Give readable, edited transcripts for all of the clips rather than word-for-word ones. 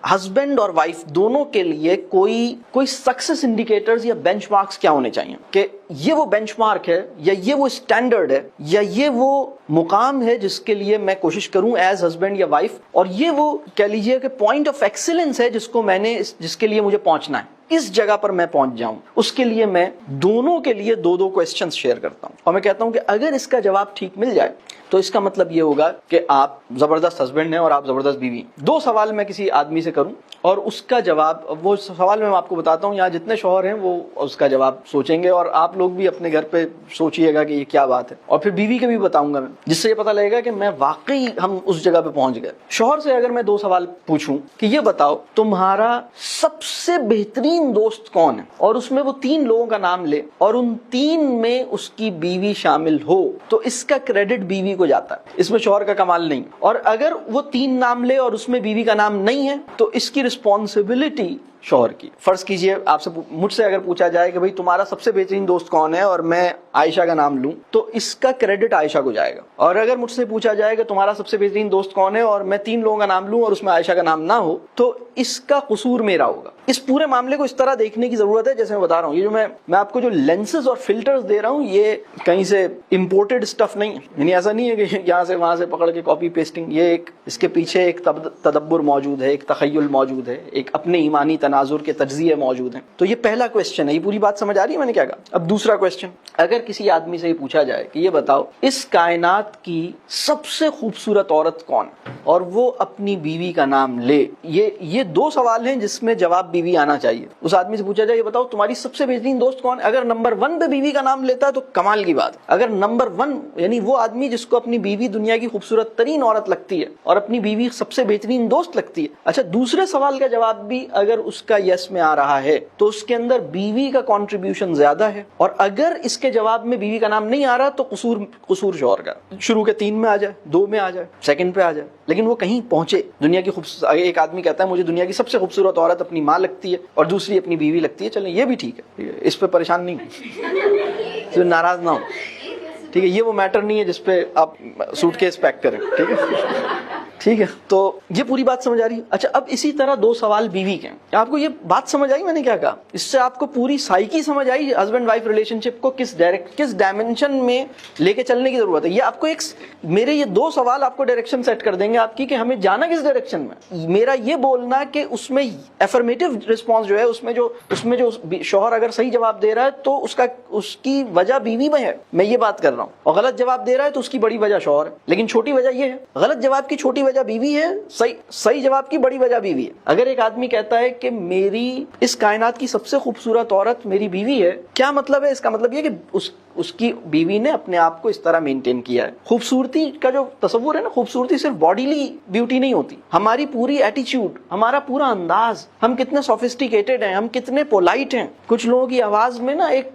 Husband اور wife دونوں کے لیے کوئی سکسیس انڈیکیٹرز یا بینچ مارکس کیا ہونے چاہیے کہ یہ وہ بینچ مارک ہے یا یہ وہ اسٹینڈرڈ ہے یا یہ وہ مقام ہے جس کے لیے میں کوشش کروں ایز ہسبینڈ یا وائف، اور یہ وہ کہہ لیجئے کہ پوائنٹ آف ایکسیلنس ہے جس کے لیے مجھے پہنچنا ہے، اس جگہ پر میں پہنچ جاؤں۔ اس کے لیے میں دونوں کے لیے دو کوسچنز شیئر کرتا ہوں اور میں کہتا ہوں کہ اگر اس کا جواب ٹھیک مل جائے تو اس کا مطلب یہ ہوگا کہ آپ زبردست ہسبینڈ ہیں اور آپ زبردست بیوی۔ دو سوال میں کسی آدمی سے کروں اور اس کا جواب، وہ سوال میں آپ کو بتاتا ہوں، یہاں جتنے شوہر ہیں وہ اس کا جواب سوچیں گے اور آپ لوگ بھی اپنے گھر پہ سوچئے گا کہ یہ کیا بات ہے، اور پھر بیوی کے بھی بتاؤں گا میں، جس سے یہ پتہ لگے گا کہ میں واقعی ہم اس جگہ پہ پہنچ گئے۔ شوہر سے اگر میں دو سوال پوچھوں کہ یہ بتاؤ تمہارا سب سے بہترین دوست کون ہے، اور اس میں وہ 3 لوگوں کا نام لے اور ان 3 میں اس کی بیوی شامل ہو، تو اس کا کریڈٹ بیوی کو جاتا ہے، اس میں شوہر کا کمال نہیں۔ اور اگر وہ 3 نام لے اور اس میں بیوی کا نام نہیں ہے تو اس کی رسپانسبلٹی شوہر کی۔ فرض کیجئے مجھ سے اگر پوچھا جائے کہ بھئی تمہارا سب سے بہترین دوست کون ہے اور میں عائشہ کا نام لوں تو اس کا کریڈٹ عائشہ کو جائے گا، اور اگر مجھ سے پوچھا جائے کہ تمہارا سب سے بہترین دوست کون ہے اور میں 3 لوگوں کا نام لوں اور اس میں عائشہ کا نام نہ ہو تو اس کا قصور میرا ہوگا۔ اس پورے معاملے کو اس طرح دیکھنے کی ضرورت ہے جیسے میں بتا رہا ہوں، یہ جو میں آپ کو جو لینسز اور فلٹرز دے رہا ہوں یہ کہیں سے امپورٹڈ اسٹف نہیں ہے، یعنی ایسا نہیں ہے کہ یہاں سے وہاں سے پکڑ کے کاپی پیسٹنگ، یہ اس کے پیچھے ایک تدبر موجود ہے، ایک تخیل موجود ہے، ایک اپنے ایمانی تناظر کے تجزیے موجود ہیں۔ تو یہ پہلا کوسچن ہے، یہ پوری بات سمجھ آ رہی ہے میں نے کیا کہا؟ اب دوسرا کوسچن، اگر کسی آدمی سے یہ پوچھا جائے کہ یہ بتاؤ اس کائنات کی سب سے خوبصورت عورت کون ہے، اور وہ اپنی بیوی کا نام لے، یہ 2 سوال ہیں جس میں جواب بیوی آنا چاہیے۔ اس آدمی سے پوچھا جائے یہ بتاؤ تمہاری سب سے بہترین دوست کون ہے، اگر نمبر 1 پہ بیوی کا نام لیتا ہے تو کمال کی بات ہے۔ اگر نمبر 1 یعنی وہ آدمی جس کو اپنی بیوی دنیا کی خوبصورت ترین عورت لگتی ہے اور اپنی بیوی سب سے بہترین دوست لگتی ہے، اچھا دوسرے سوال کا جواب بھی اگر اس کا یس میں آ رہا ہے تو اس کے اندر بیوی کا کنٹریبیوشن زیادہ ہے، اور اگر اس کے جواب میں بیوی کا نام نہیں آ رہا تو قصور شوہر کا، شروع کے 3 میں آ جائے، 2 میں آ جائے، سیکنڈ پہ آ جائے، لیکن وہ کہیں پہنچے دنیا کی خوبصورت۔ ایک آدمی کہتا ہے مجھے دنیا کی سب سے خوبصورت عورت اپنی ماں لگتی ہے اور دوسری اپنی بیوی لگتی ہے، چلیں یہ بھی ٹھیک ہے، اس پہ پریشان نہیں تو ناراض نہ ہو، ٹھیک ہے، یہ وہ میٹر نہیں ہے جس پہ آپ سوٹ کیس پیک کریں، ٹھیک ہے ٹھیک ہے۔ تو یہ پوری بات سمجھ آ رہی ہے؟ اچھا اب اسی طرح 2 سوال بیوی کے ہیں۔ آپ کو یہ بات سمجھ آئی میں نے کیا کہا؟ اس سے آپ کو پوری سائیکی سمجھ آئی ہسبینڈ وائف ریلیشن شپ کو کس ڈائمنشن میں لے کے چلنے کی ضرورت ہے۔ یہ آپ کو میرے یہ 2 سوال آپ کو ڈائریکشن سیٹ کر دیں گے آپ کی کہ ہمیں جانا کس ڈائریکشن میں۔ میرا یہ بولنا کہ اس میں افرمیٹو رسپانس جو ہے اس میں جو شوہر اگر صحیح جواب دے رہا ہے تو اس کی وجہ بیوی میں ہے، میں یہ بات کر رہا ہوں، اور غلط جواب دے رہا ہے تو اس کی بڑی وجہ شوہر ہے، لیکن چھوٹی وجہ یہ ہے، غلط جواب کی چھوٹی وجہ بیوی ہے، صحیح جواب کی بڑی وجہ بیوی ہے۔ اگر ایک آدمی کہتا ہے کہ میری اس کائنات کی سب سے خوبصورت عورت میری بیوی ہے، کیا مطلب ہے؟ اس کا مطلب یہ کہ اس کی بیوی نے اپنے آپ کو اس طرح مینٹین کیا ہے۔ خوبصورتی کا جو تصور ہے نا، خوبصورتی صرف باڈیلی بیوٹی نہیں ہوتی، ہماری پوری ایٹیچیوڈ، ہمارا پورا انداز، ہم کتنے سوفسٹیکیٹڈ ہیں، ہم کتنے پولائٹ ہیں۔ کچھ لوگوں کی آواز میں نا ایک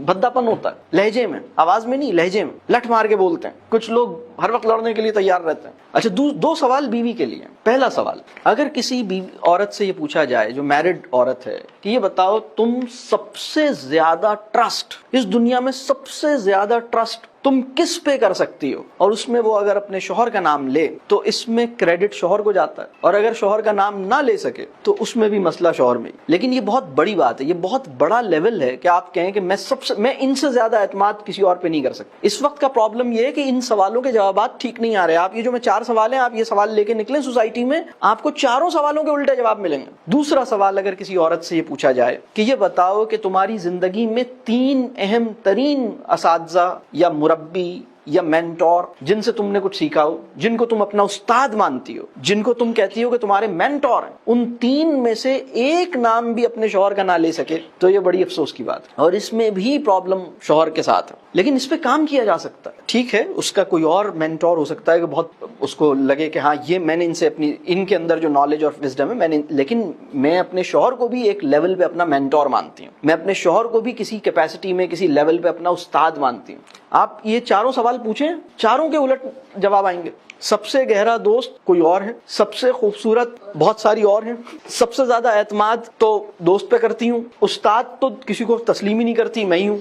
بھدا پن ہوتا ہے، لہجے میں، آواز میں نہیں لہجے میں، لٹ مار کے بولتے ہیں۔ کچھ لوگ ہر وقت لڑنے کے لیے تیار رہتے ہیں۔ اچھا 2 سوال بیوی کے لیے۔ پہلا سوال، اگر کسی عورت سے یہ پوچھا جائے جو میرڈ عورت ہے کہ یہ بتاؤ تم سب سے زیادہ ٹرسٹ، اس دنیا میں سب سے زیادہ ٹرسٹ تم کس پہ کر سکتی ہو، اور اس میں وہ اگر اپنے شوہر کا نام لے تو اس میں کریڈٹ شوہر کو جاتا ہے، اور اگر شوہر کا نام نہ لے سکے تو اس میں بھی مسئلہ شوہر میں۔ لیکن یہ بہت بڑی بات ہے، یہ بہت بڑا لیول ہے کہ آپ کہیں کہ میں ان سے زیادہ اعتماد کسی اور پہ نہیں کر سکتا۔ اس وقت کا پرابلم یہ ہے کہ ان سوالوں کے جوابات ٹھیک نہیں آ رہے۔ آپ یہ جو میں 4 سوال ہیں، آپ یہ سوال لے کے نکلیں سوسائٹی میں، آپ کو 4 سوالوں کے الٹے جواب ملیں گے۔ دوسرا سوال، اگر کسی عورت سے یہ پوچھا جائے کہ یہ بتاؤ کہ تمہاری زندگی میں 3 اہم ترین اساتذہ یا مربی یا مینٹور جن سے تم نے کچھ سیکھا ہو، جن کو تم اپنا استاد مانتی ہو، جن کو تم کہتی ہو کہ تمہارے مینٹور ہیں، ان 3 میں سے ایک نام بھی اپنے شوہر کا نہ لے سکے تو یہ بڑی افسوس کی بات ہے، اور اس میں بھی پرابلم شوہر کے ساتھ ہے۔ لیکن اس پہ کام کیا جا سکتا ہے، ٹھیک ہے، اس کا کوئی اور مینٹور ہو سکتا ہے کہ بہت اس کو لگے کہ ہاں یہ میں نے ان سے ان کے اندر جو نالج اور وزڈم ہے لیکن میں اپنے شوہر کو بھی ایک لیول پہ اپنا مینٹور مانتی ہوں، میں اپنے شوہر کو بھی کسی کیپیسٹی میں کسی لیول پہ اپنا استاد مانتی ہوں۔ آپ یہ 4 سوال پوچھیں، 4 کے الٹ جواب آئیں گے۔ سب سے گہرا دوست کوئی اور ہے، سب سے خوبصورت بہت ساری اور ہیں، سب سے زیادہ اعتماد تو دوست پہ کرتی ہوں، استاد تو کسی کو تسلیم ہی نہیں کرتی، میں ہی ہوں۔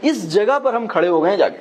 اس جگہ پر ہم کھڑے ہو گئے جا کے۔